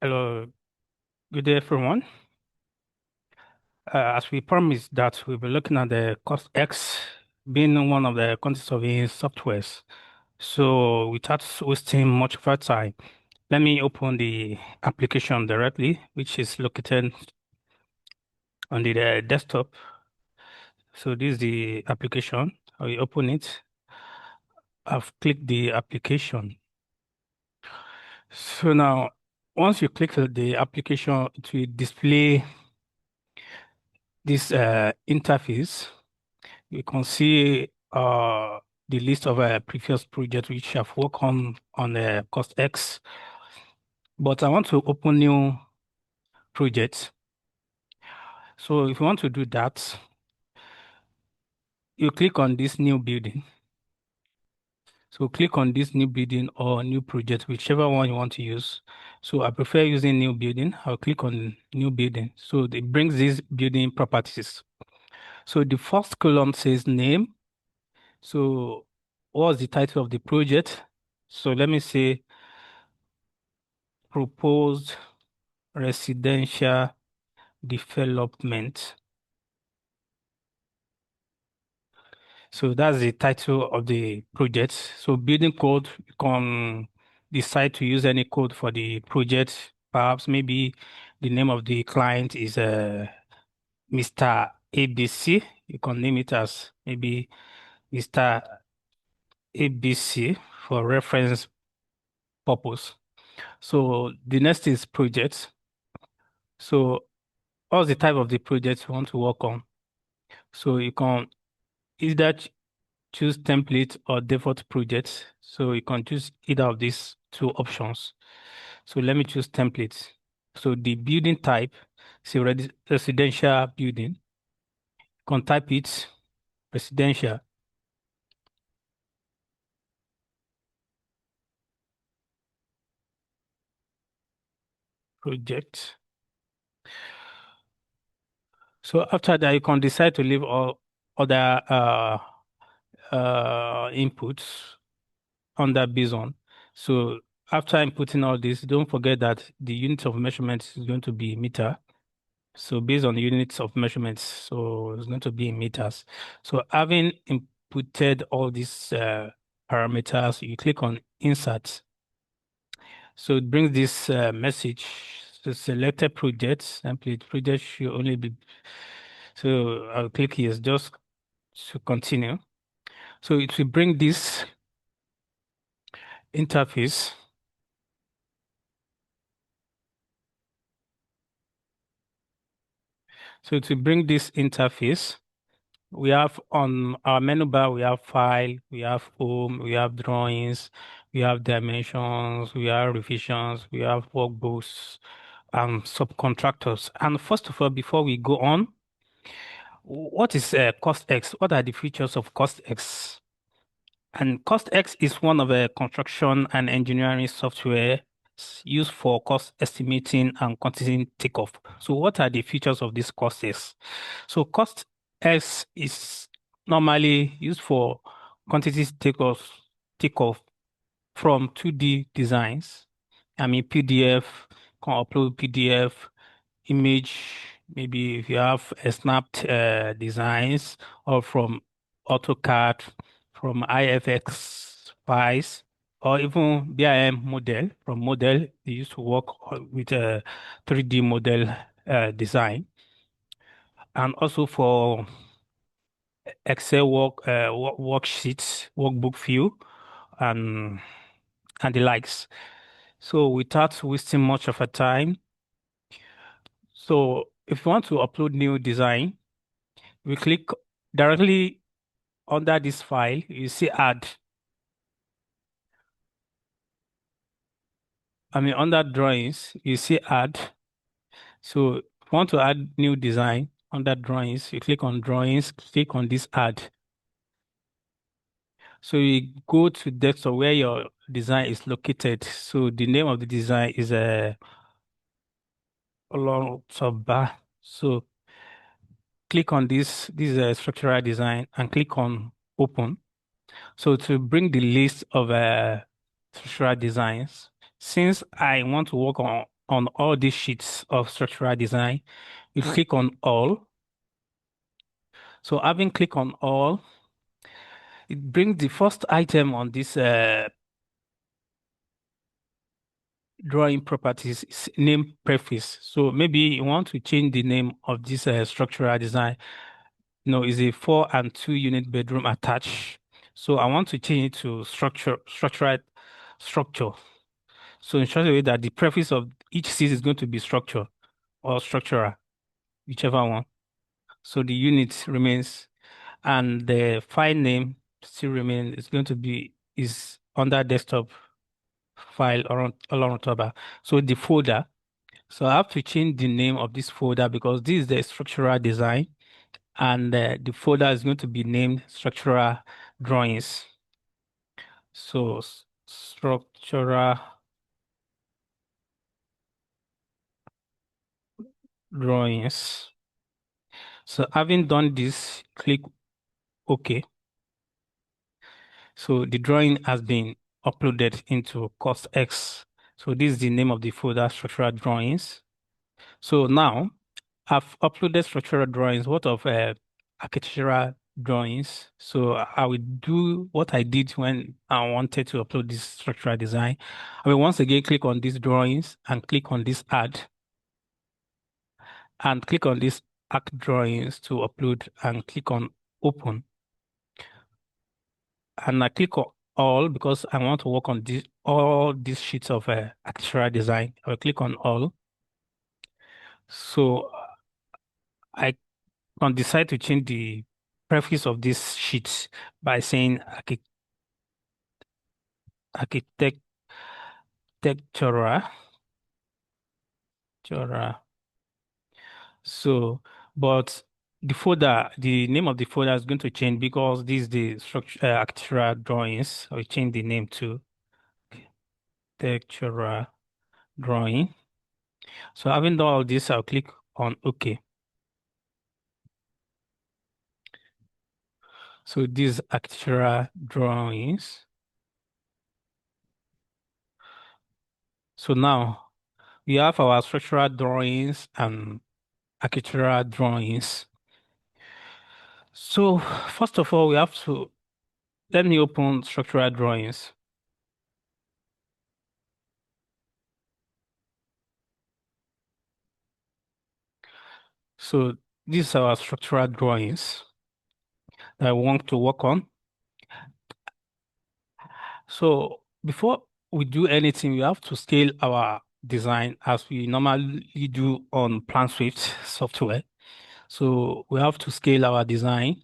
Hello, good day, everyone. As we promised that we'll be looking at the CostX being one of the quantity surveying softwares. So without wasting much of our time, let me open the application directly, which is located on the desktop. So this is the application. I will open it. I've clicked the application. So now, once you click the application, it will display this interface. You can see the list of previous projects which I've worked on CostX, but I want to open new projects. So if you want to do that, you click on this new building. So click on this new building or new project, whichever one you want to use. So I prefer using new building. I'll click on new building. So it brings these building properties. So the first column says name. So what's the title of the project? So let me say proposed residential development. So that's the title of the project. So building code, you can decide to use any code for the project. Perhaps maybe the name of the client is Mr. ABC. You can name it as maybe Mr. ABC for reference purpose. So the next is project. So what's the type of the project you want to work on? So you can either choose template or default project. So you can choose either of these two options. So let me choose template. So the building type is a residential building. You can type it residential project. So after that, you can decide to leave all other inputs under bison. So after inputting all this, don't forget that the unit of measurement is going to be meter. So based on units of measurements, so it's going to be in meters. So having inputted all these parameters, you click on insert. So it brings this message. So selected projects, template project should only be. So I'll click here just to continue. So it will bring this interface. So it will bring this interface. We have on our menu bar, we have file, we have home, we have drawings, we have dimensions, we have revisions, we have workbooks, and subcontractors. And first of all, before we go on, what is CostX? What are the features of CostX? And CostX is one of the construction and engineering software used for cost estimating and quantity takeoff. So what are the features of this CostX? So CostX is normally used for quantity takeoff from 2D designs. I mean PDF, can upload PDF, image, maybe if you have a snapped designs or from AutoCAD, from IFX files, or even BIM model. From model, they used to work with a 3D model design, and also for Excel worksheets, workbook view, and and the likes. So without wasting much of our time, so if you want to upload new design, we click directly under this file, you see add. I mean, under drawings, you see add. So if you want to add new design under drawings, you click on drawings, click on this add. So you go to desktop where your design is located. So the name of the design is a Oloruntoba. So click on this is a structural design and click on open. So to bring the list of structural designs, since I want to work on all these sheets of structural design, you click on all. So having clicked on all, it brings the first item on this drawing properties is name preface. So maybe you want to change the name of this structural design. No, it's a 4 and 2 unit bedroom attached. So I want to change it to structure. So in such a way that the preface of each seat is going to be structure or structural, whichever one. So the unit remains and the file name still remains. It's going to be is under desktop file or on top. So the folder. So I have to change the name of this folder because this is the structural design and the folder is going to be named structural drawings. So structural drawings. So having done this, click OK. So the drawing has been uploaded into CostX. So this is the name of the folder, structural drawings. So now I've uploaded structural drawings. What of architectural drawings? So I will do what I did when I wanted to upload this structural design. I will once again click on these drawings and click on this add and click on this arc drawings to upload and click on open. And I click on all because I want to work on this all these sheets of architectural design. I will click on all. So I can decide to change the preface of this sheet by saying architectural. Architectural. So, but the name of the folder is going to change because this is the structure architectural drawings. I will change the name to architectural drawing. So having done all this, I'll click on OK. So these architectural drawings. So now we have our structural drawings and architectural drawings. So first of all, we have to let me open structural drawings. So these are our structural drawings that I want to work on. So before we do anything, we have to scale our design as we normally do on PlanSwift software. So we have to scale our design.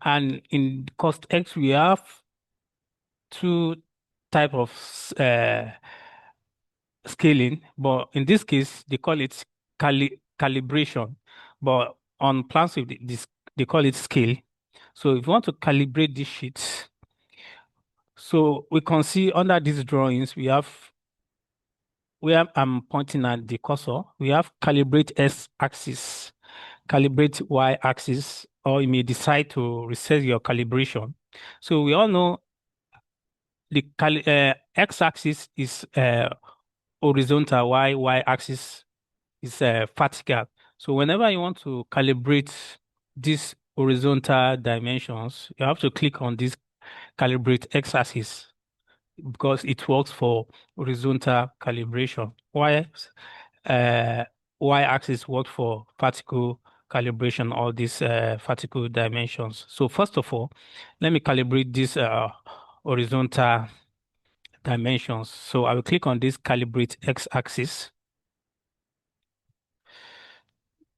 And in CostX, we have two type of scaling, but in this case, they call it calibration. But on PlanSwift, they call it scale. So if you want to calibrate this sheet, so we can see under these drawings, we have where I'm pointing at the cursor, we have calibrate x-axis, calibrate y-axis, or you may decide to reset your calibration. So we all know the x-axis is horizontal, y-axis is vertical. So whenever you want to calibrate these horizontal dimensions, you have to click on this calibrate x-axis because it works for horizontal calibration. Uh, y-axis works for vertical calibration, all these vertical dimensions. So first of all, let me calibrate these horizontal dimensions. So I will click on this calibrate x-axis.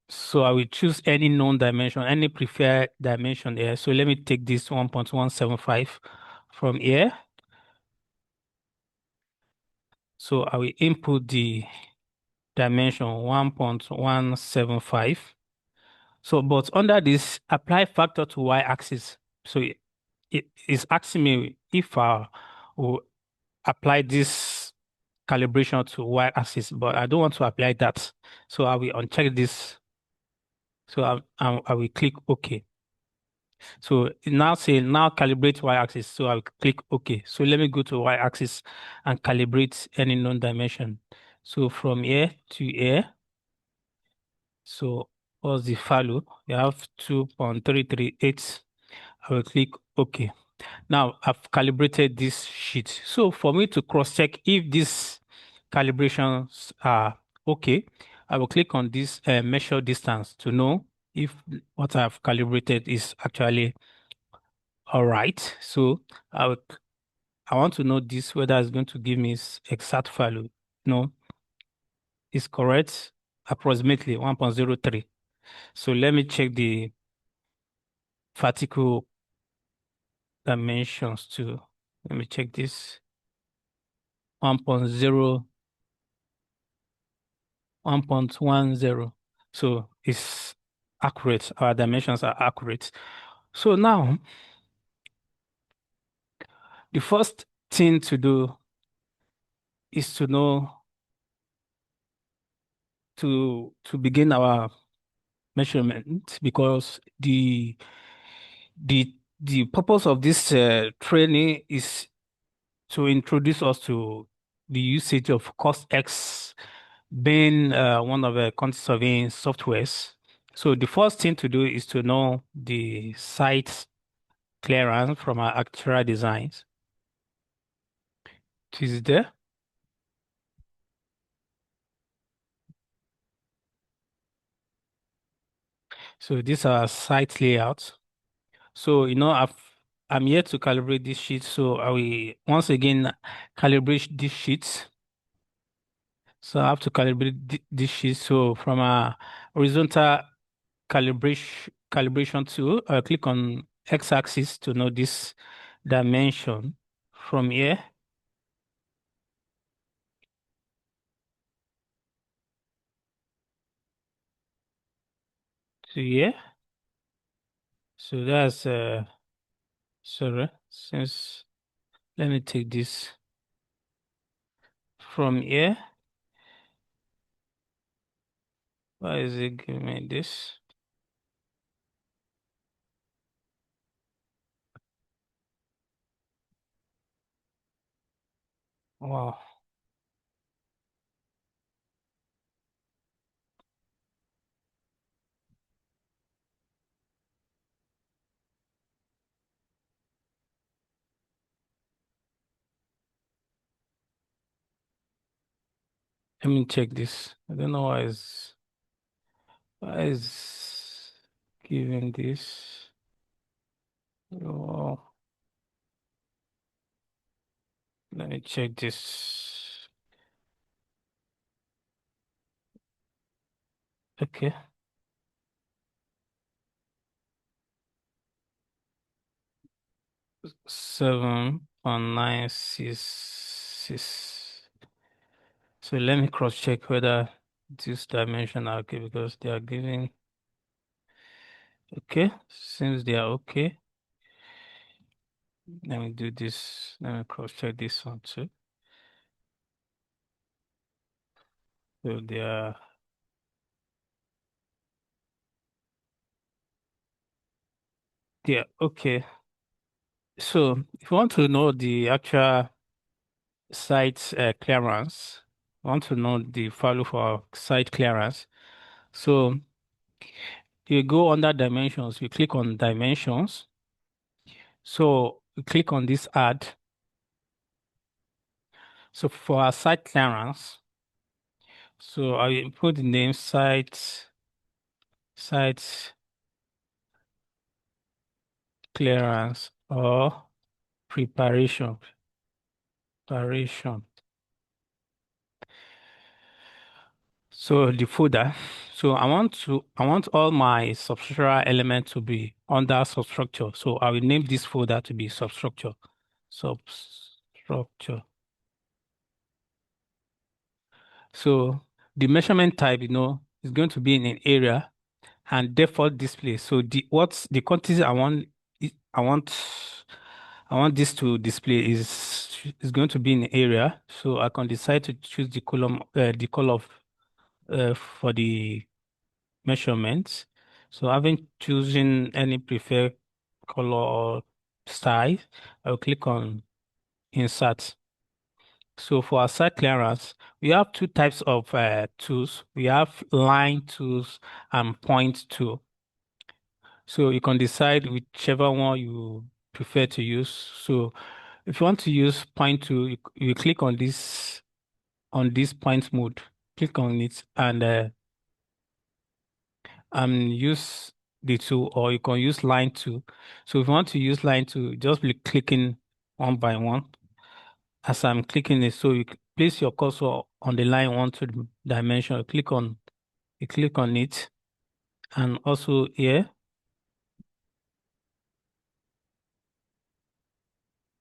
So I will choose any known dimension, any preferred dimension there. So let me take this 1.175 from here. So I will input the dimension 1.175. So, but under this, apply factor to y-axis. So it is asking me if I will apply this calibration to y-axis, but I don't want to apply that. So I will uncheck this. So I will click OK. So it now say now calibrate y-axis. So I will click OK. So let me go to y-axis and calibrate any known dimension. So from here to here, so what's the value? You have 2.338. I will click OK. Now I've calibrated this sheet. So for me to cross-check if these calibrations are okay, I will click on this measure distance to know if what I've calibrated is actually all right. So I will, I want to know this whether it's going to give me exact value. No, it's correct, approximately 1.03. So let me check the vertical dimensions too. Let me check this 1.0, 1.10. So it's accurate. Our dimensions are accurate. So now the first thing to do is to know to begin our measurement because the purpose of this training is to introduce us to the usage of CostX being one of the quantity surveying softwares. So the first thing to do is to know the site clearance from our actual designs. It is there. So these are site layouts. So I'm here to calibrate this sheet. So I will once again calibrate this sheet. So I have to calibrate this sheet. So from a horizontal calibration tool, I'll click on x-axis to know this dimension. From here to here. So that's sorry, since let me take this from here. Why is it giving me this? Wow. Let me check this. I don't know why is giving this. Oh, let me check this. Okay. 7.966. So let me cross check whether this dimension are okay because they are giving okay. Since they are okay, let me do this. Let me cross check this one too. So they are okay. So if you want to know the actual site clearance, I want to know the value for site clearance. So you go under dimensions, you click on dimensions. So you click on this add. So for our site clearance, so I will put the name site clearance or preparation. Preparation. So the folder. So I want all my substructural elements to be under substructure. So I will name this folder to be substructure. Substructure. So the measurement type, is going to be in an area and default display. So the quantity I want I want this to display is going to be in area. So I can decide to choose the color for the measurements. So having chosen any preferred color or style, I'll click on insert. So for our site clearance, We have two types of tools. We have line tools and point tool. So you can decide whichever one you prefer to use. So if you want to use point tool, you click on this point mode. Click on it and use the tool, or you can use line tool. So if you want to use line tool, just be clicking one by one. As I'm clicking it, so place your cursor on the line one to the dimension. You click on it, and also here,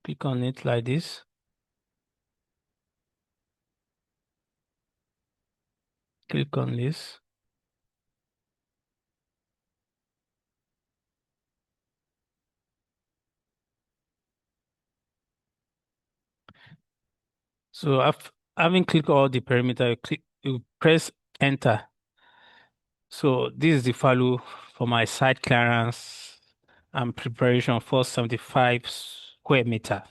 click on it like this. Click on this. So having clicked all the perimeter, you press enter. So this is the value for my site clearance and preparation for 75 square meter.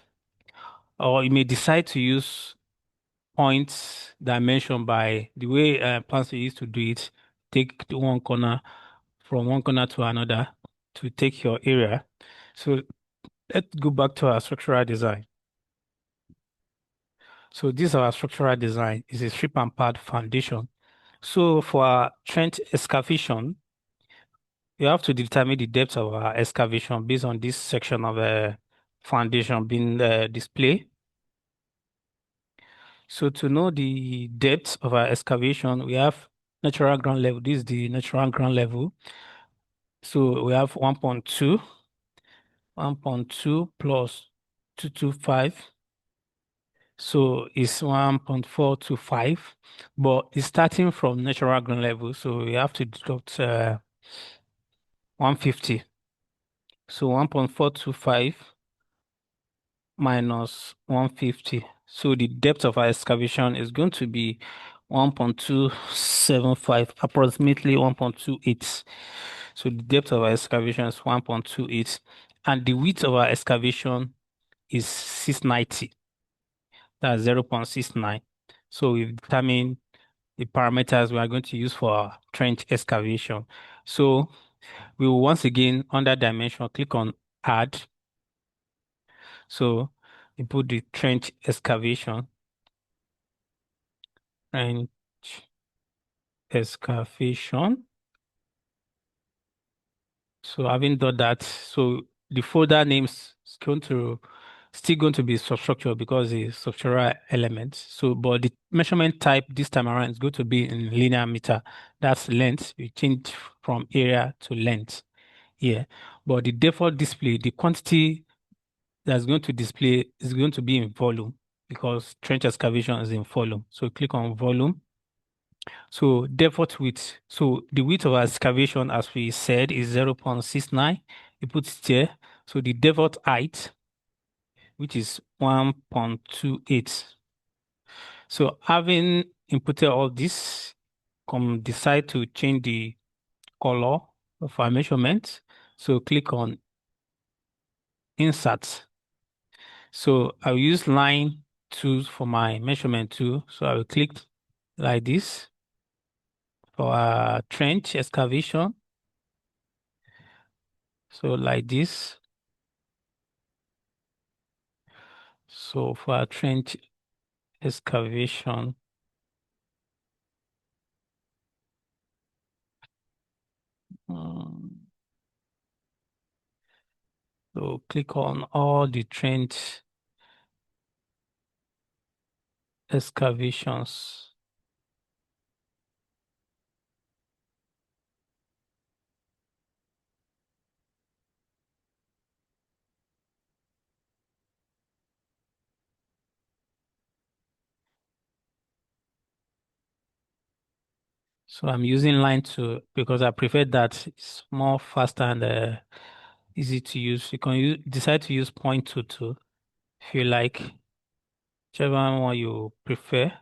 Or you may decide to use points dimension by the way plans used to do it. Take the one corner from one corner to another to take your area. So let's go back to our structural design. So this is our structural design. It's a strip and pad foundation. So for our trench excavation, you have to determine the depth of our excavation based on this section of foundation being displayed. So to know the depth of our excavation, we have natural ground level. This is the natural ground level. So we have 1.2, 1.2 plus 225. So it's 1.425, but it's starting from natural ground level. So we have to deduct 150. So 1.425 minus 150. So the depth of our excavation is going to be 1.275, approximately 1.28. So the depth of our excavation is 1.28, and the width of our excavation is 690. That's 0.69. So we've determined the parameters we are going to use for our trench excavation. So we will once again, under dimension, click on add. So you put the trench excavation. So having done that, so the folder names is going to still going to be substructure because it's structural element. So, but the measurement type this time around is going to be in linear meter. That's length. We change from area to length here. But the default display, the quantity that's going to display is going to be in volume because trench excavation is in volume. So click on volume. So default width. So the width of our excavation, as we said, is 0.69. You put it here. So the default height, which is 1.28. So having inputted all this, come decide to change the color of our measurement. So click on insert. So I'll use line tools for my measurement tool. So I will click like this for our trench excavation. So like this. So for our trench excavation, um, so click on all the trench excavations. So I'm using line to because I prefer that it's more faster and easy to use. You can decide to use point to if you like, whichever one you prefer.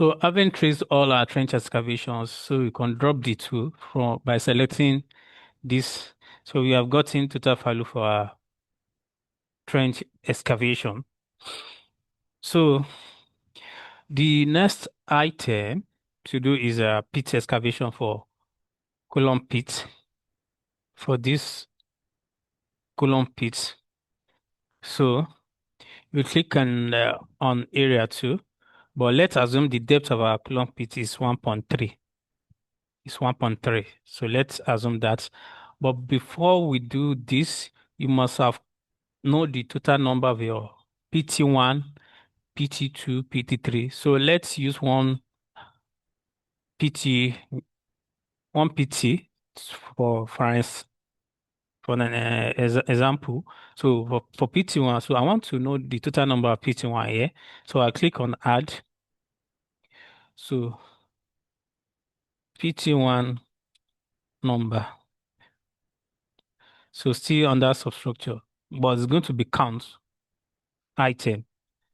So having traced all our trench excavations, so we can drop the two from by selecting this. So we have gotten total value for our trench excavation. So the next item to do is a pit excavation for column pit. For this column pit, so you click on area 2, but let's assume the depth of our column pit is 1.3. It's 1.3. So let's assume that. But before we do this, you must have know the total number of your PT1, PT2, PT3. So let's use PT, one PT for an example. So for PT1, so I want to know the total number of PT1 here. So I click on add. So PT1 number. So still under substructure, but it's going to be count item.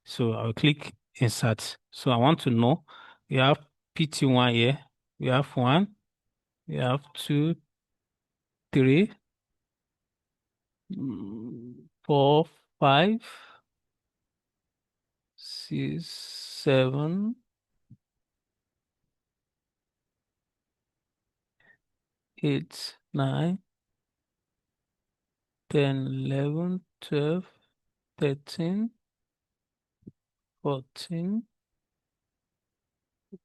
So I'll click insert. So I want to know we have PT1 here. We have one, we have two, three, 4, 5, 6, 7, 8, 9, 10, 11, 12, 13, 14,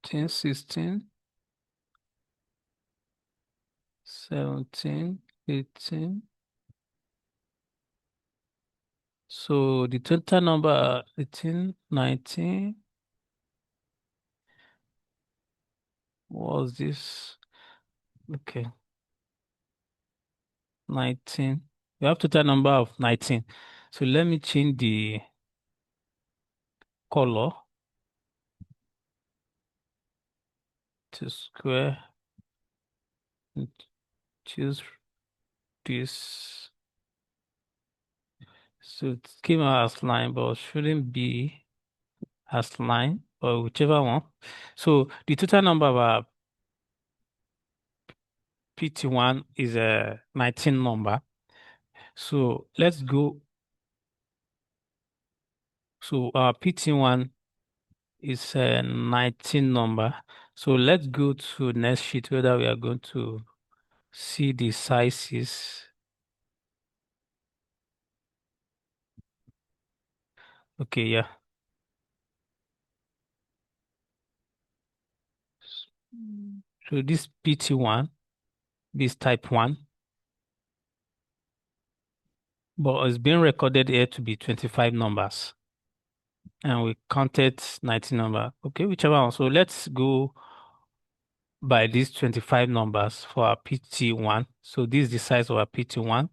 15, 16, 17, 18. So the total number 18, 19 was this. Okay, 19. We have total number of 19. So let me change the color to square and choose this. So it came out as line, but shouldn't be as line or whichever one. So the total number of our PT1 is a 19 number. So let's go. So our PT1 is a 19 number. So let's go to next sheet whether we are going to see the sizes. Okay, yeah. So this PT1, this type 1, but it's being recorded here to be 25 numbers. And we counted 19 number. Okay, whichever one. So let's go by these 25 numbers for our PT1. So this is the size of our PT1.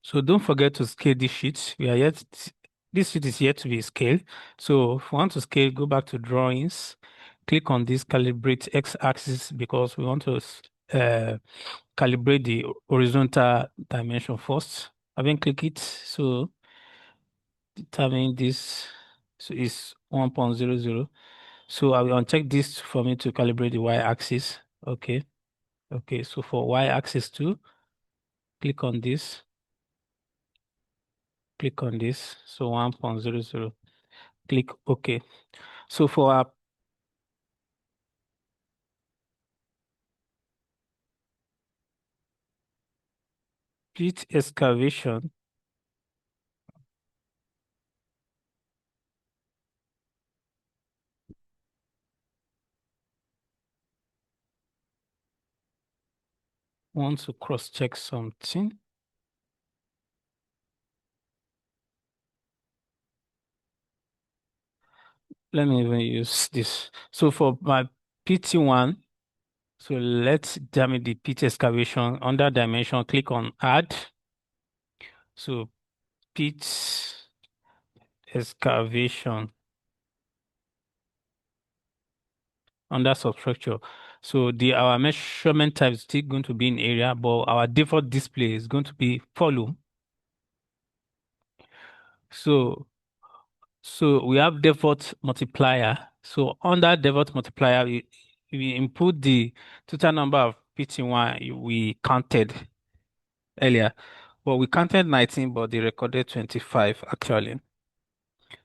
So don't forget to scale this sheet. This sheet is yet to be scaled. So if you want to scale, go back to drawings, click on this calibrate x-axis because we want to calibrate the horizontal dimension first. Having click it, so determine this so is 1.00. So I will uncheck this for me to calibrate the y-axis. Okay. Okay. So for y-axis too, click on this. Click on this. So 1.00. Click OK. So for our pit excavation, want to cross-check something. Let me even use this. So for my PT1, so let's determine the pit excavation under dimension, click on add. So pit excavation under substructure. So our measurement type is still going to be in area, but our default display is going to be volume. So So we have default multiplier. So under default multiplier, we input the total number of PT1 we counted earlier. Well, we counted 19, but they recorded 25 actually.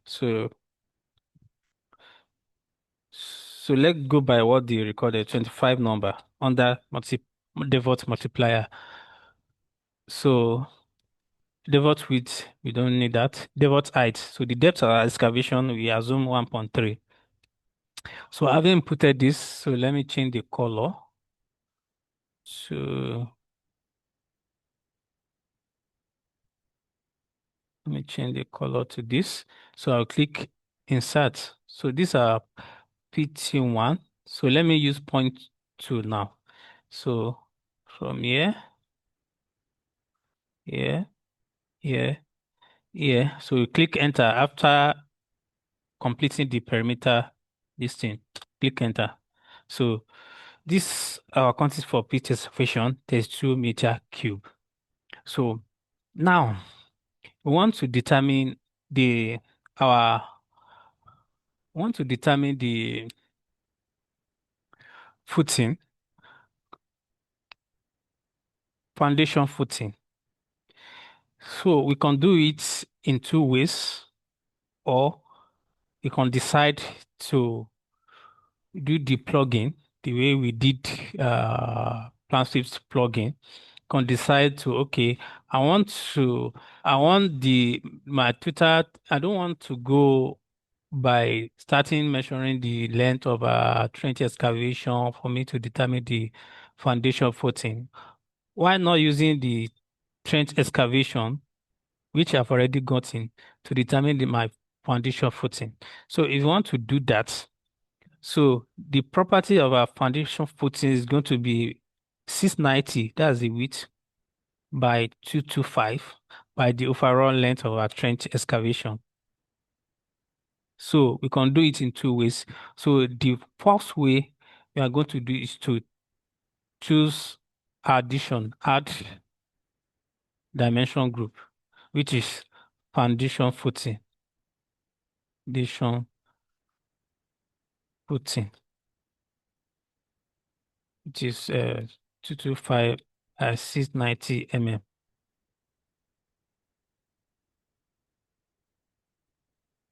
So so let's go by what they recorded, 25 number under default multiplier. So default width, we don't need that. Default height. So the depth of our excavation, we assume 1.3. So having inputted this, so let me change the color. So let me change the color to this. So I'll click insert. So these are PT1. So let me use point 2 now. So from here, here, here, here. So you click enter after completing the perimeter, this thing, click enter. So this our quantity for pitch excavation, 32 meter cube. So now we want to determine the our want to determine the footing, foundation footing. So we can do it in two ways, or we can decide to do the plugin the way we did Plan Swift plugin. Can decide to, okay, I want to I want the my Twitter, I don't want to go by starting measuring the length of a trench excavation for me to determine the foundation footing. Why not using the trench excavation, which I've already gotten, to determine my foundation footing? So if you want to do that, so the property of our foundation footing is going to be 690, that's the width, by 225 by the overall length of our trench excavation. So we can do it in two ways. So the first way we are going to do is to choose addition, add dimension group, which is foundation footing, foundation footing, which is 225 690 mm.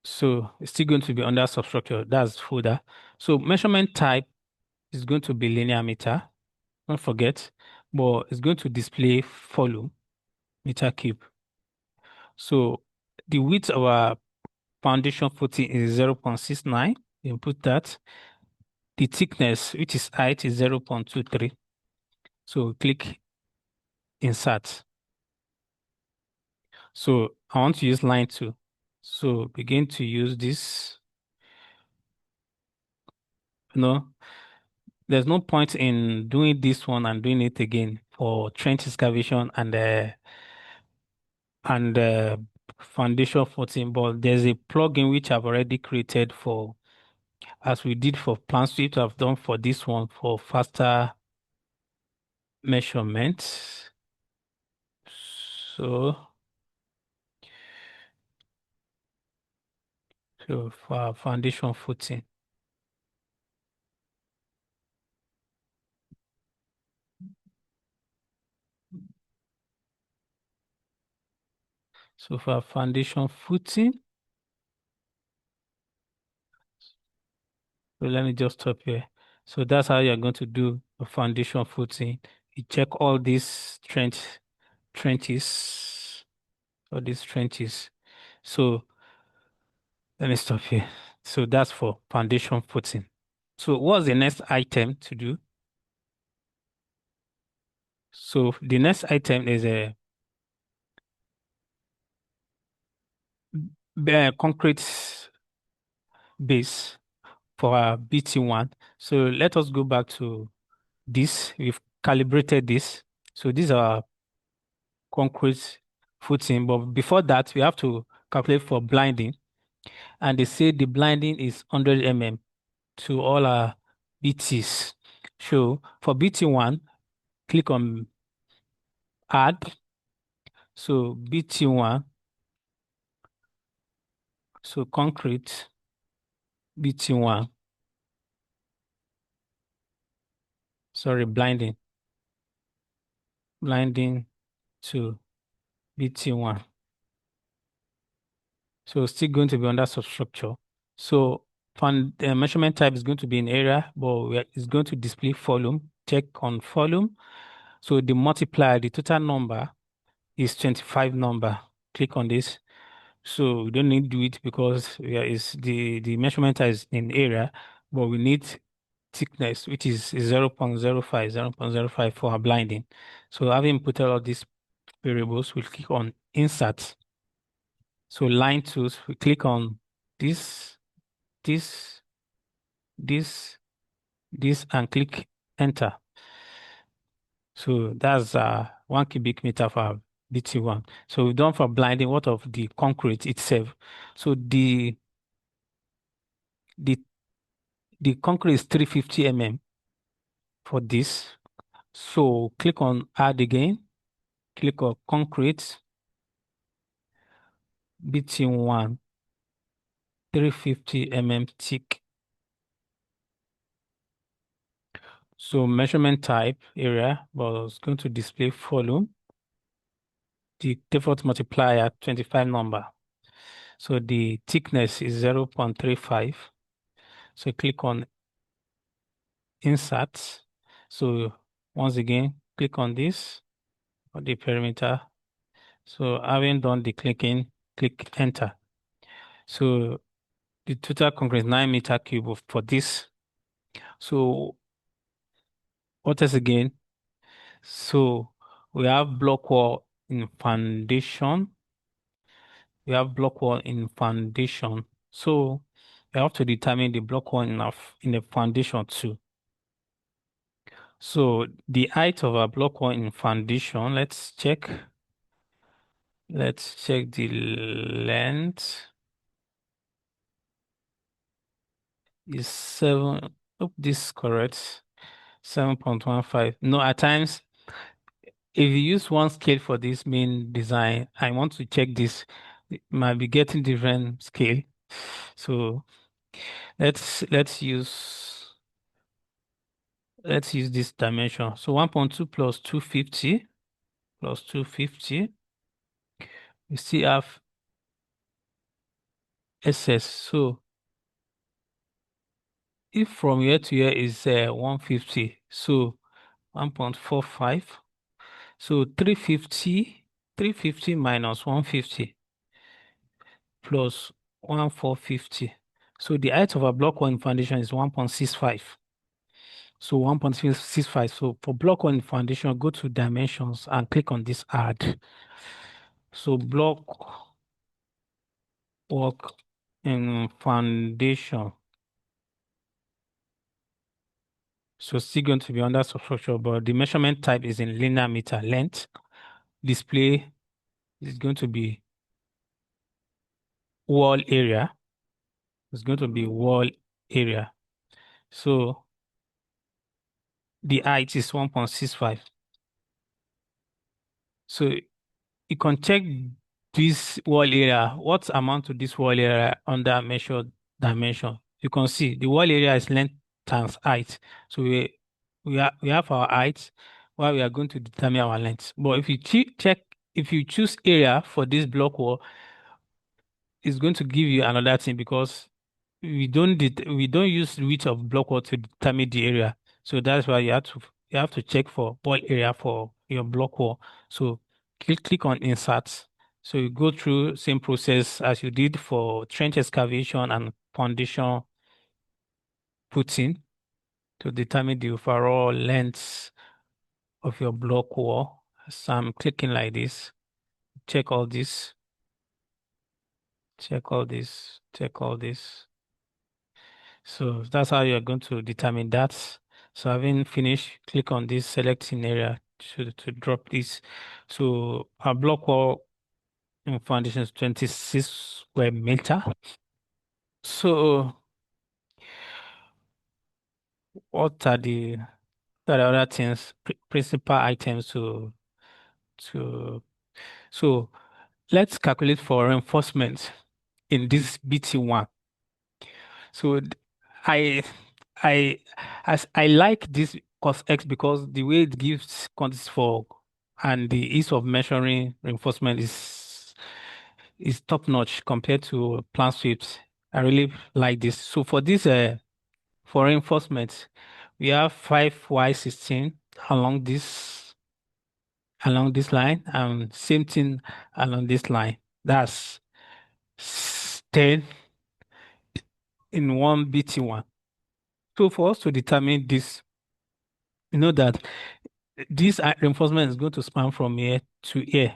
So it's still going to be under substructure. That's folder. So measurement type is going to be linear meter. Don't forget, but it's going to display volume meter cube. So the width of our foundation footing is 0.69. Input that. The thickness, which is height, is 0.23. So click insert. So I want to use line 2. So begin to use this. No, there's no point in doing this one and doing it again for trench excavation and foundation footing, but there's a plugin which I've already created for, as we did for Plan Swift, I've done for this one for faster measurements. So, so for our foundation footing. So for our foundation footing, so let me just stop here. So that's how you're going to do a foundation footing. You check all these trenches, all these trenches. So let me stop here. So that's for foundation footing. So what's the next item to do? So the next item is a concrete base for our BT1. So let us go back to this. We've calibrated this. So these are concrete footing, but before that, we have to calculate for blinding. And they say the blinding is 100 mm to all our BTs. So for BT1, click on add. So BT1, So concrete BT1, sorry, blinding to BT1. So still going to be under substructure. So measurement type is going to be in area, but it's going to display volume. Check on volume. So the multiplier, the total number is 25 number. Click on this. So we don't need to do it because is the measurement type is in area, but we need thickness, which is 0.05 for our blinding. So having put all of these variables, we'll click on insert. So line tools, we click on this, this, this, this, and click enter. So that's 1 cubic meter for BT1. So we've done for blinding. What of the concrete itself? So the the concrete is 350 mm for this. So click on add again. Click on concrete BT1 350 mm thick. So measurement type area was going to display volume. The default multiplier 25 number. So the thickness is 0.35. So click on insert. So once again, click on this for the perimeter. So having done the clicking, click enter. So the total concrete is 9 meter cube for this. So what else again? So we have block wall in foundation. We have block wall in foundation. So we have to determine the block wall in the foundation too. So the height of our block wall in foundation, let's check. Let's check the length is 7. Hope this is correct. 7.15. No, at times, if you use one scale for this main design, I want to check this. It might be getting different scale. So let's use this dimension. So 1.2 plus 250 plus 250. We still have SS. So if from here to here is 150, so 1.45. So 350 minus 150 plus 1450. So the height of a block one foundation is 1.65. So 1.65. So for block one foundation, go to dimensions and click on this add. So block work in foundation. So still going to be under substructure, but the measurement type is in linear meter length. Display is going to be wall area. It's going to be wall area. So the height is 1.65. So you can check this wall area. What amount to this wall area under measured dimension? You can see the wall area is length times height. So we have our height while we are going to determine our length. But if you check, if you choose area for this block wall, it's going to give you another thing because we don't use width of block wall to determine the area. So that's why you have to check for wall area for your block wall. So click on insert. So you go through same process as you did for trench excavation and foundation putting to determine the overall length of your block wall. So I'm clicking like this. Check all this. Check all this. Check all this. So that's how you're going to determine that. So having finished, click on this selecting area to drop this. So our block wall in foundation is 26 square meter. So what are the other things, principal items to so let's calculate for reinforcement in this BT1. So I I I like this CostX because the way it gives quantities for and the ease of measuring reinforcement is top notch compared to plant sweeps. I really like this. So for this for reinforcement, we have 5Y16 along this line and same thing along this line. That's 10 in one BT1. So for us to determine this, you know that this reinforcement is going to span from here to here.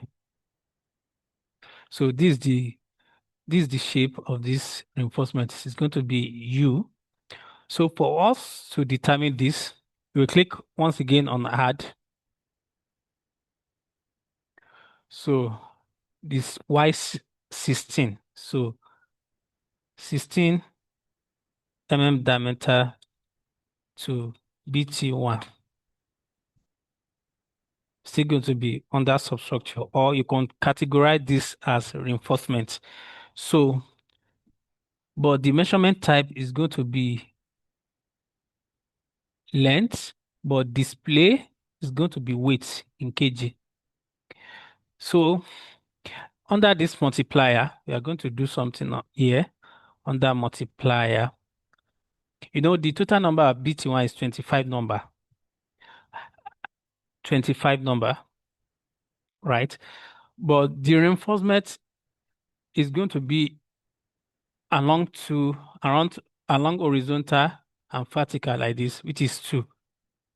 So this is the shape of this reinforcement. It's going to be U. So for us to determine this, we will click once again on add. So this Y16. So 16 diameter to BT1. Still going to be under substructure, or you can categorize this as reinforcement. So, but the measurement type is going to be length, but display is going to be weight in kg. So under this multiplier, we are going to do something here under multiplier. You know, the total number of BT1 is 25 number, 25 number, right? But the reinforcement is going to be along around along horizontal and vertical like this, which is 2.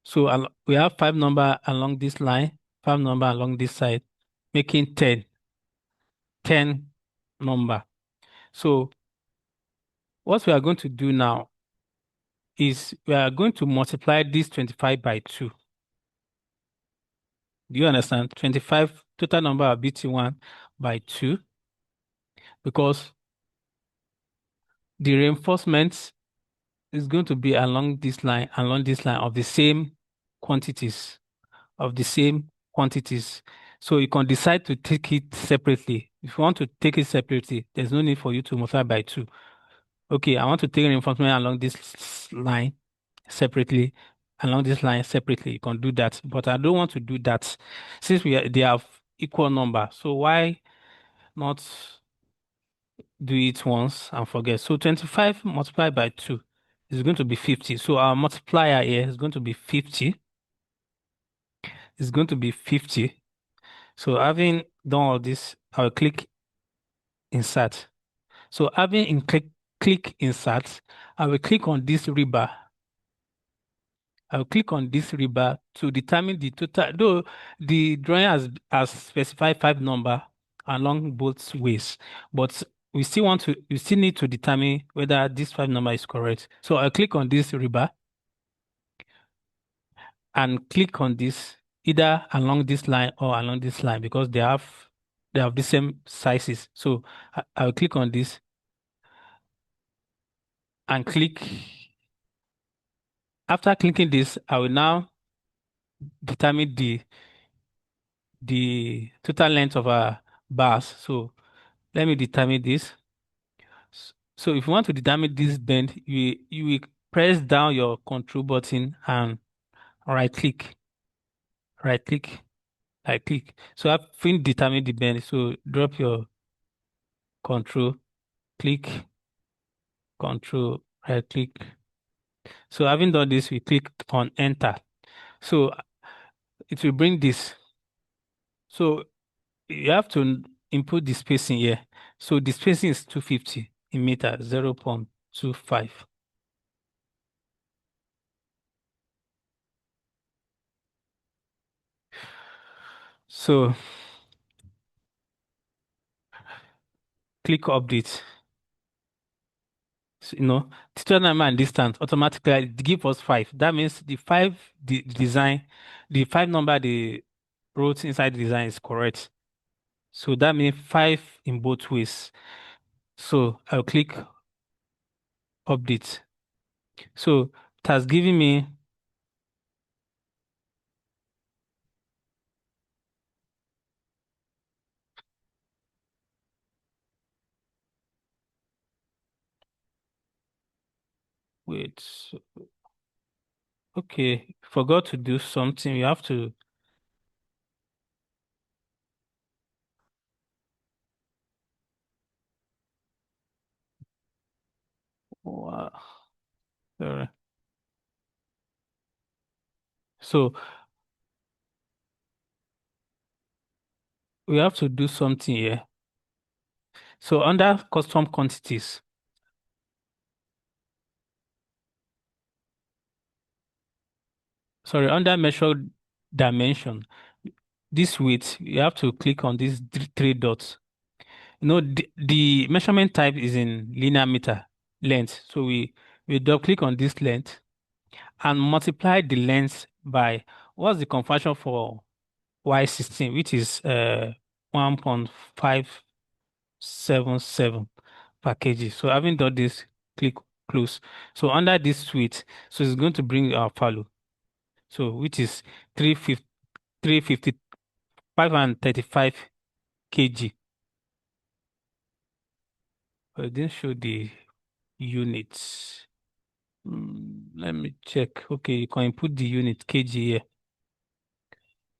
So we have 5 number along this line, 5 number along this side, making 10 number. So what we are going to do now is we are going to multiply this 25 by 2. Do you understand? 25 total number of BT1 by 2, because the reinforcement is going to be along this line of the same quantities, of the same quantities. So you can decide to take it separately. If you want to take it separately, there's no need for you to multiply by 2. Okay, I want to take reinforcement along this line separately, along this line separately. You can do that, but I don't want to do that since they have equal number. So why not do it once and forget? So 25 multiplied by 2 is going to be 50. So our multiplier here is going to be 50. It's going to be 50. So having done all this, I'll click insert. So having click insert, I will click on this rebar. I'll click on this rebar to determine the total, though the drawing has specified 5 number along both ways, but we still need to determine whether this 5 number is correct. So I'll click on this rebar and click on this either along this line or along this line because they have the same sizes. So I'll click on this and click. After clicking this, I will now determine the total length of our bars. So let me determine this. So if you want to determine this bend, you will press down your control button and right click, right click, right click. So I've finished determining the bend. So drop your control, click, control, right click. So having done this, we click on enter. So it will bring this. So you have to input the spacing here. So the spacing is 250 in meter, 0.25. So click update. So, teacher number and distance automatically it give us 5. That means the 5 number they wrote inside the design is correct. So that means 5 in both ways. So I'll click update. So it has given me Wait. Okay, forgot to do something. You have to. Wow. Sorry. So we have to do something here. So under custom quantities, sorry, under measured dimension, this width, you have to click on these three dots. The measurement type is in linear meter length. So we double click on this length and multiply the length by what's the conversion for Y16, which is 1.577 per kg. So having done this, click close. So under this suite, so it's going to bring our value. So which is 350, 350, 535 kg. But it didn't show the units. Let me check. Okay, you can input the unit kg here.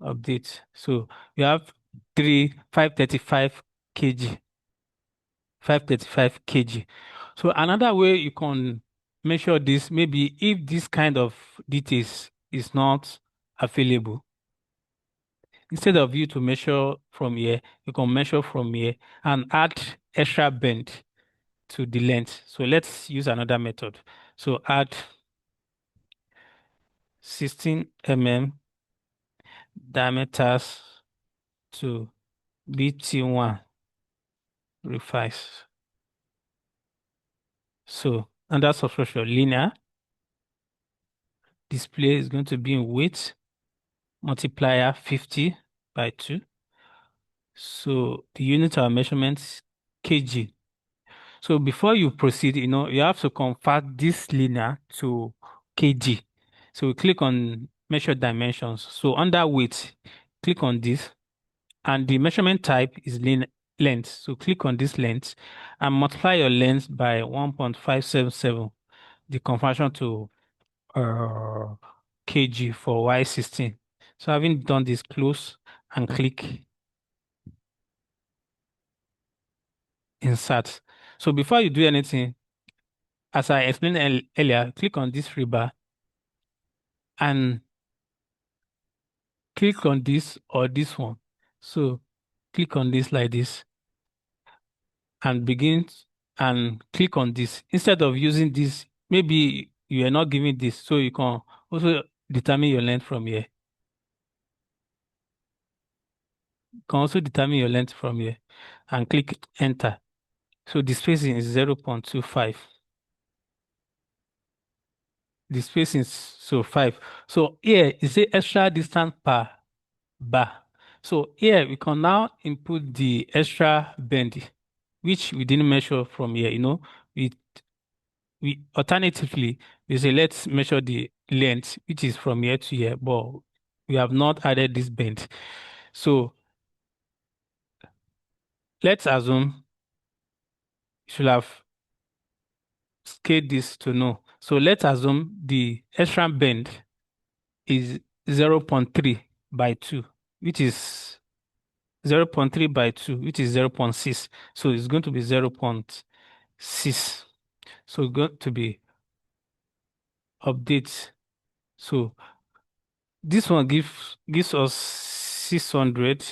Update. So you have 535 kg. 535 kg. So another way you can measure this, maybe if this kind of details is not available, instead of you to measure from here, you can measure from here and add extra bend to the length. So let's use another method. So add 16 mm diameters to BT1 revise. So under subtraction linear display is going to be in width multiplier 50 by 2. So the unit of measurement is kg. So before you proceed, you have to convert this linear to kg. So we click on measure dimensions. So under width, click on this, and the measurement type is length. So click on this length and multiply your length by 1.577, the conversion to uh, kg for Y16. So having done this, close and click insert. So before you do anything, as I explained earlier, click on this free bar and click on this or this one. So click on this like this and and click on this. Instead of using this, maybe you are not giving this, so you can also determine your length from here. You can also determine your length from here and click enter. So the spacing is 0.25. The spacing is so 5. So here is the extra distance per bar. So here we can now input the extra bend, which we didn't measure from here. We we alternatively we say let's measure the length, which is from here to here, but we have not added this bend. So let's assume you should have scaled this to know. So let's assume the extra bend is 0.3 by 2, which is 0.3 by 2, which is 0.6. So it's going to be 0.6. So it's going to be update. So this one gives us 600,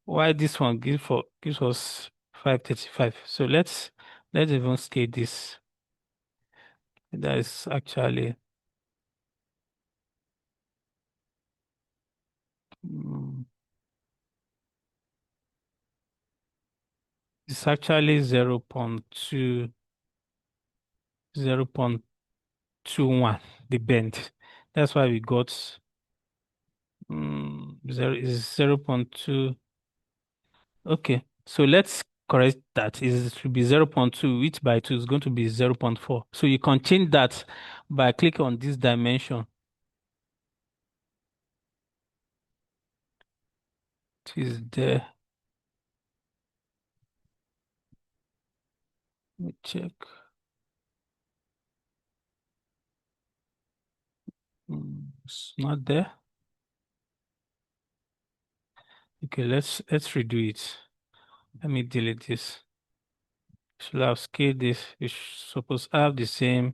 while this one gives us 535. So let's even scale this. That is actually mm, it's actually 0.21, the bend. That's why we got zero is 0.2. Okay, so let's correct that. It should be 0.2, which by 2 is going to be 0.4. So you can change that by clicking on this dimension. It is there. Let me check. It's not there. Okay, let's redo it. Let me delete this. Should have scaled this. We supposed to have the same.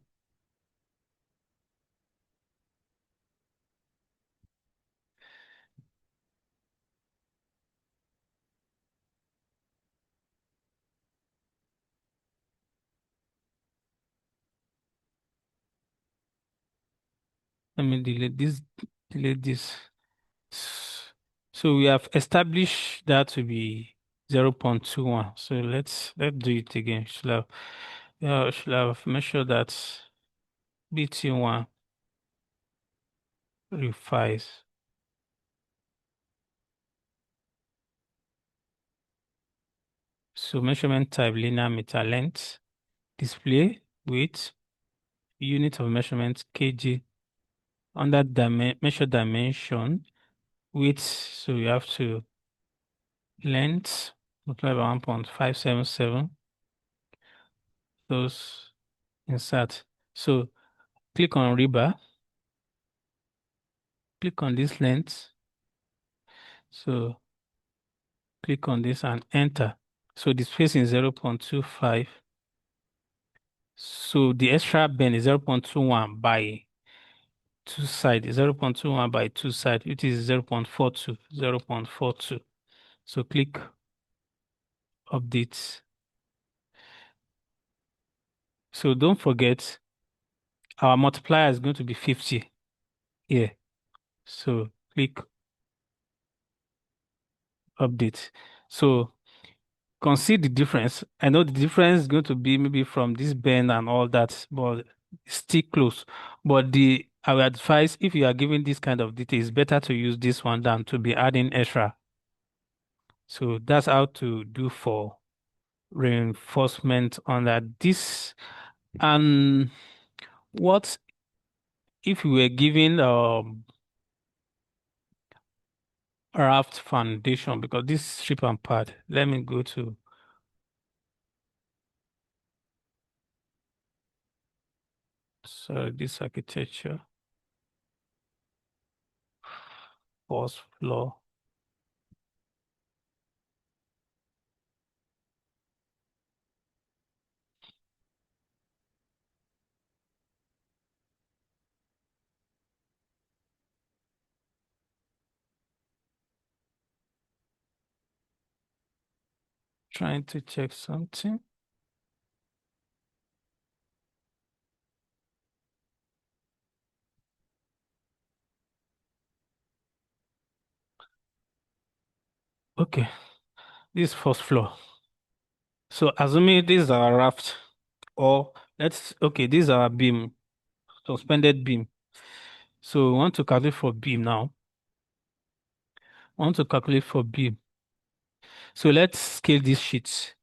Let me delete this. Delete this. So we have established that to be 0.21. So let's do it again. Should have made sure that BT1 revise. So measurement type linear meter length, display width, unit of measurement kg. Under measure dimension width, so you have to length multiply by 1.577. Those insert. So click on rebar, click on this length. So click on this and enter. So the spacing is 0.25. So the extra bend is 0.21 by two side, 0.21 by two side, which is 0.42, 0.42. So click update. So don't forget our multiplier is going to be 50 here. So click update. So consider the difference. I know the difference is going to be maybe from this bend and all that, but it's still close. But I would advise if you are giving this kind of detail, it's better to use this one than to be adding extra. So that's how to do for reinforcement under this. And what if we were given raft foundation, because this strip and pad, let me go to this architecture, first floor. Trying to check something. Okay, this first floor. So assuming these are raft, or okay, these are beam, suspended beam. So we want to calculate for beam now. I want to calculate for beam. So let's scale this sheet.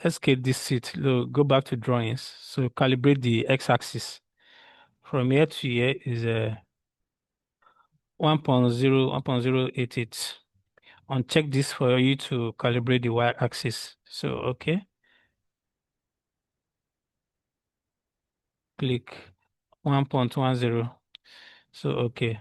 Let's scale this sheet. Go back to drawings. So calibrate the x-axis. From here to here is 1.088. Uncheck this for you to calibrate the y-axis. So okay, click 1.10. So okay.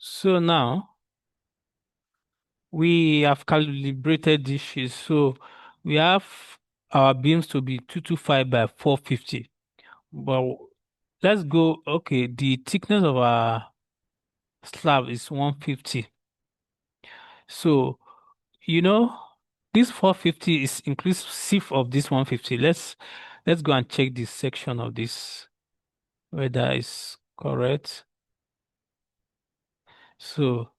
So now we have calibrated this sheet. So we have our beams to be 225 by 450. But let's go, okay, the thickness of our slab is 150. So, you know, this 450 is inclusive of this 150. Let's go and check this section of this, whether it's correct. So,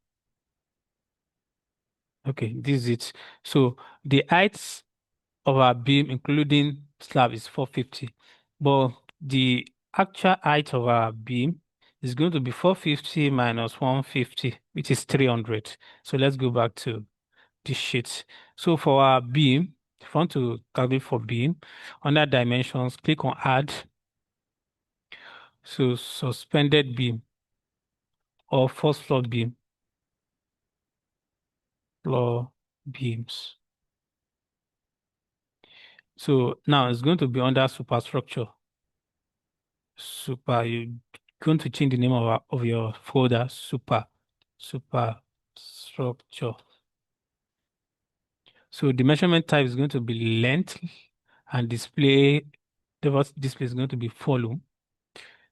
okay, this is it. So the height of our beam, including slab, is 450. But the actual height of our beam is going to be 450 minus 150, which is 300. So let's go back to this sheet. So for our beam, if you want to calculate for beam, under dimensions, click on add. So suspended beam or first floor beam. floor beams. So now it's going to be under superstructure. You're going to change the name of your folder, superstructure. So the measurement type is going to be length, and default display is going to be volume.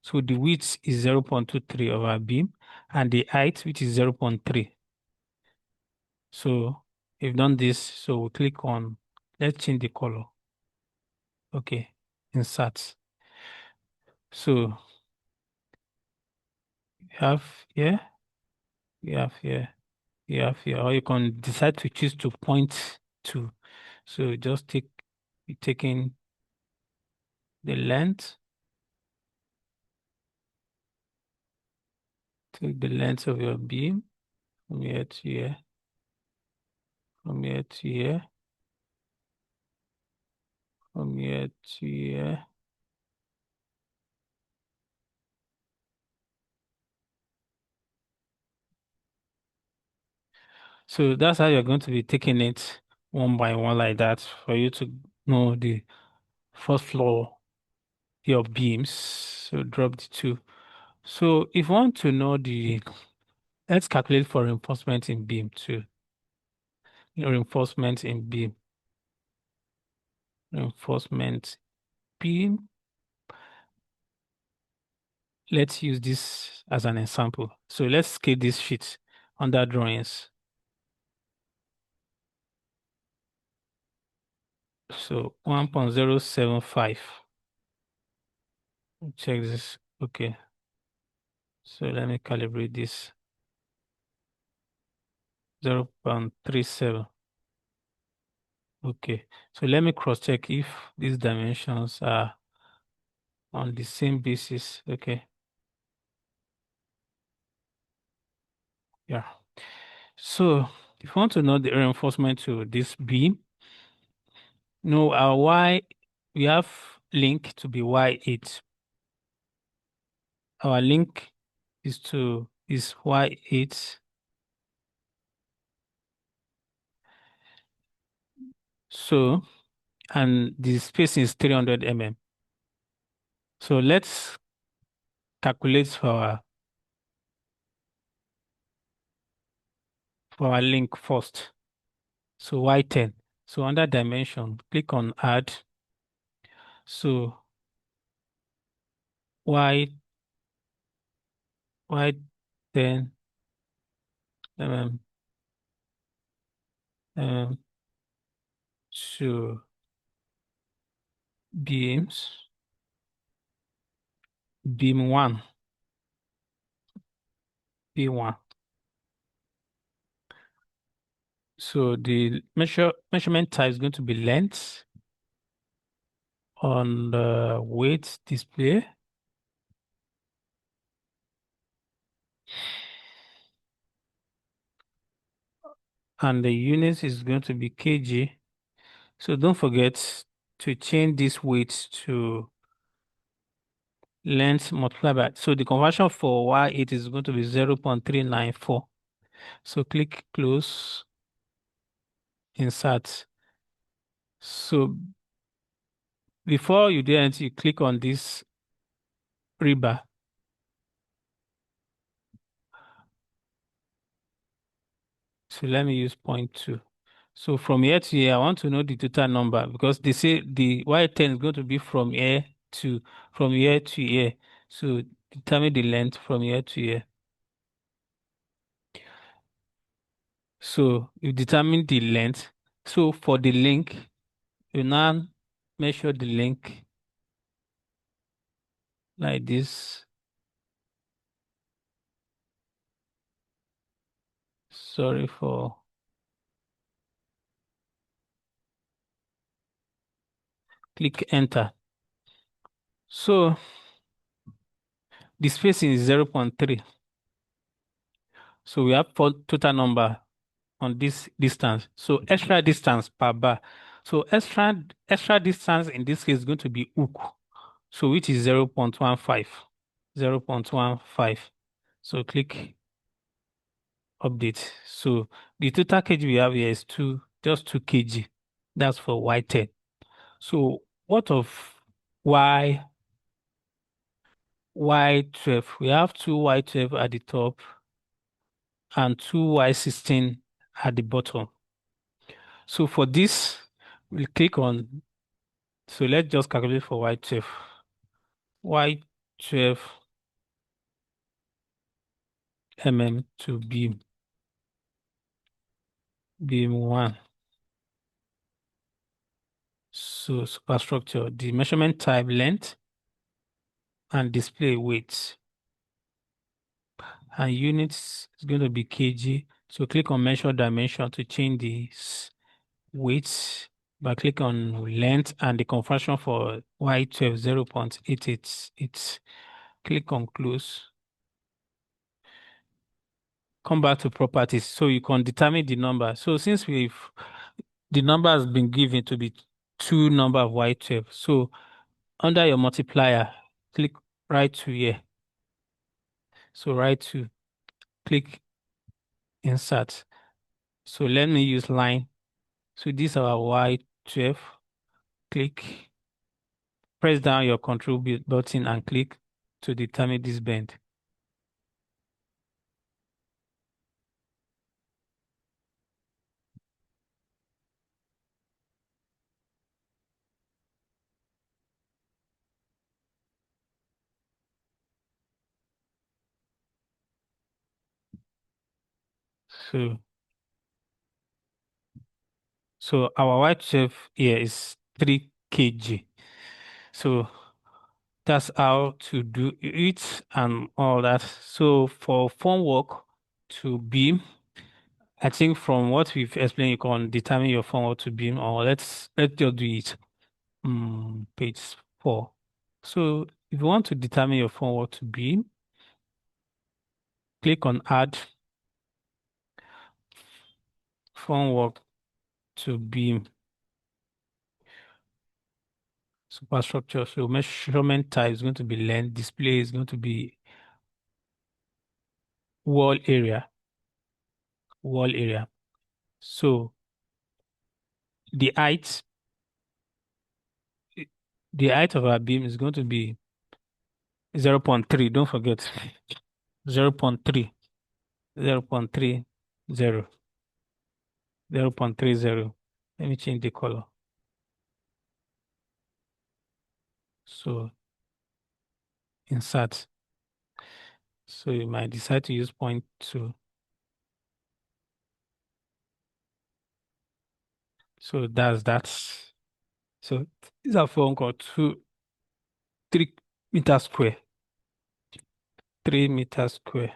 So the width is 0.23 of our beam, and the height, which is 0.3. So we've done this. So we click on, let's change the color. Okay, insert. So you have here, you have here, you have here, or you can decide to choose to point to. So just taking the length, take the length of your beam from here to here, from here to here, from here to here. So that's how you're going to be taking it one by one like that for you to know the first floor, your beams. So drop the two. So if you want to know let's calculate for reinforcement in beam too. Reinforcement in beam. Reinforcement beam. Let's use this as an example. So let's scale this sheet under drawings. So 1.075. Check this. Okay. So let me calibrate this. 0.37. Okay. So let me cross check if these dimensions are on the same basis. Okay. Yeah. So if you want to know the reinforcement to this beam, no, our Y, we have link to be Y8. Our link is Y8. So, and the spacing is 300 mm. So let's calculate for our link first. So Y10. So under dimension, click on add. So Y10 mm, to beams, beam 1, B1. So the measurement type is going to be length on the weight display. And the unit is going to be kg. So don't forget to change this weight to length multiplied by. So the conversion for Y8 is going to be 0.394. So click close, insert. So before you do anything, you click on this rebar. So let me use 0.2. So from here to here, I want to know the total number because they say the Y10 is going to be from here to here. So determine the length from here to here. So you determine the length. So for the link, you now measure the link like this. Sorry for click enter. So the spacing is 0.3. So we have total number on this distance. So extra distance per bar. So extra distance in this case is going to be hook. So which is 0.15. 0.15. So click update. So the total kg we have here is just 2 kg. That's for Y10. So what of Y Y12? We have two Y12 at the top and two Y16 at the bottom. So for this, we'll click on, so let's just calculate for Y12. Y12 to beam 1. So superstructure, the measurement type length and display weight. And units is going to be kg. So click on measure dimension to change the weight by click on length and the conversion for Y12 0.888. Click on close. Come back to properties so you can determine the number. So since the number has been given to be two number of Y12. So under your multiplier, click right to here. So right to click insert. So let me use line. So this is our Y12. Click, press down your control button and click to determine this bend. So our Y12 here is 3 kg. So that's how to do it and all that. So for formwork to beam, I think from what we've explained, you can determine your formwork to beam, or let's just do it. Page 4. So if you want to determine your formwork to beam, click on add formwork to beam superstructure. So measurement type is going to be length, display is going to be wall area, wall area. So the height, the height of our beam is going to be 0.3. Don't forget 0.3, 0.30, 0.30. Let me change the color. So insert. So you might decide to use 0.2. So that's that. So these are phone called 3 meters square. 3 meters square.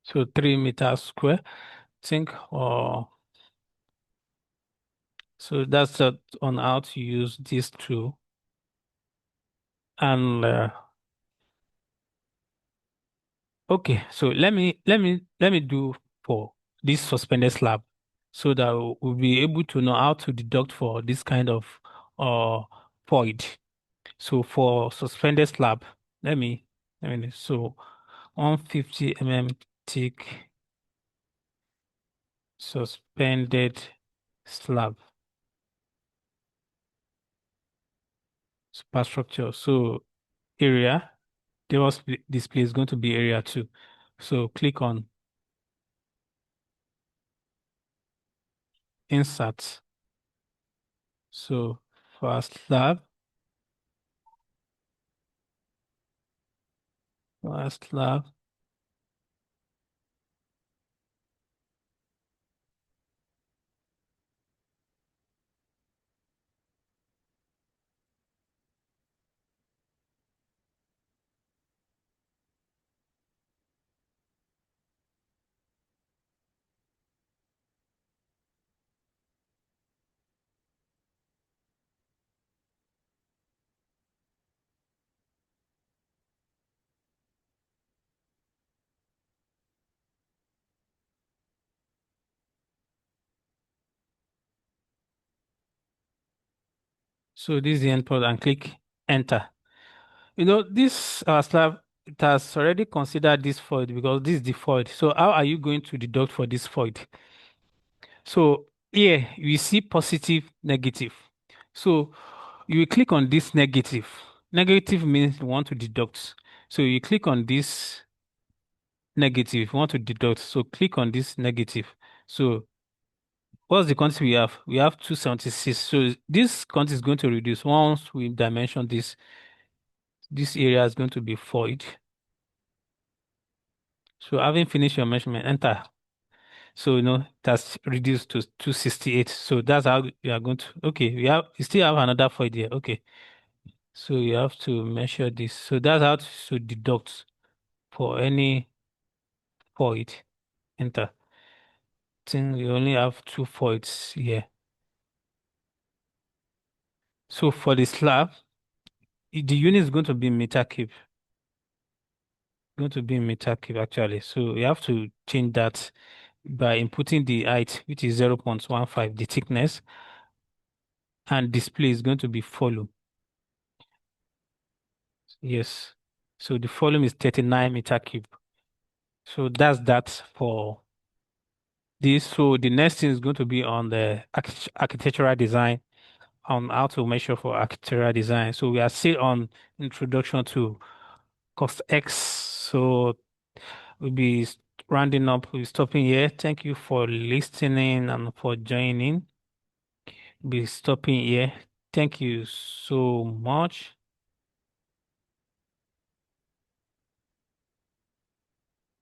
So 3 meters square. Think so that's on how to use these two. And okay, so let me do for this suspended slab so that we'll be able to know how to deduct for this kind of uh void. So for suspended slab, so 150 thick suspended slab superstructure. So area, display is going to be area 2. So click on insert. So for slab, So this is the endpoint and click enter. This our slab, it has already considered this void because this is the void. So how are you going to deduct for this void? So here we see positive, negative. So you will click on this negative. Negative means you want to deduct. So you click on this negative, you want to deduct. So click on this negative. So what's the quantity we have? We have 276. So this quantity is going to reduce once we dimension this. This area is going to be void. So having finished your measurement, enter. So that's reduced to 268. So that's how you are going to. Okay, we still have another void here. Okay, so you have to measure this. So that's how to deduct for any void. Enter. Think we only have two voids here. So for the slab, the unit is going to be meter cube. Going to be meter cube actually. So you have to change that by inputting the height, which is 0.15, the thickness, and display is going to be volume. Yes. So the volume is 39 meter cube. So that's that for this. So the next thing is going to be on the architectural design, on how to measure for architectural design. So we are still on introduction to CostX. So we'll be rounding up, we'll be stopping here. Thank you for listening and for joining. We'll be stopping here. Thank you so much.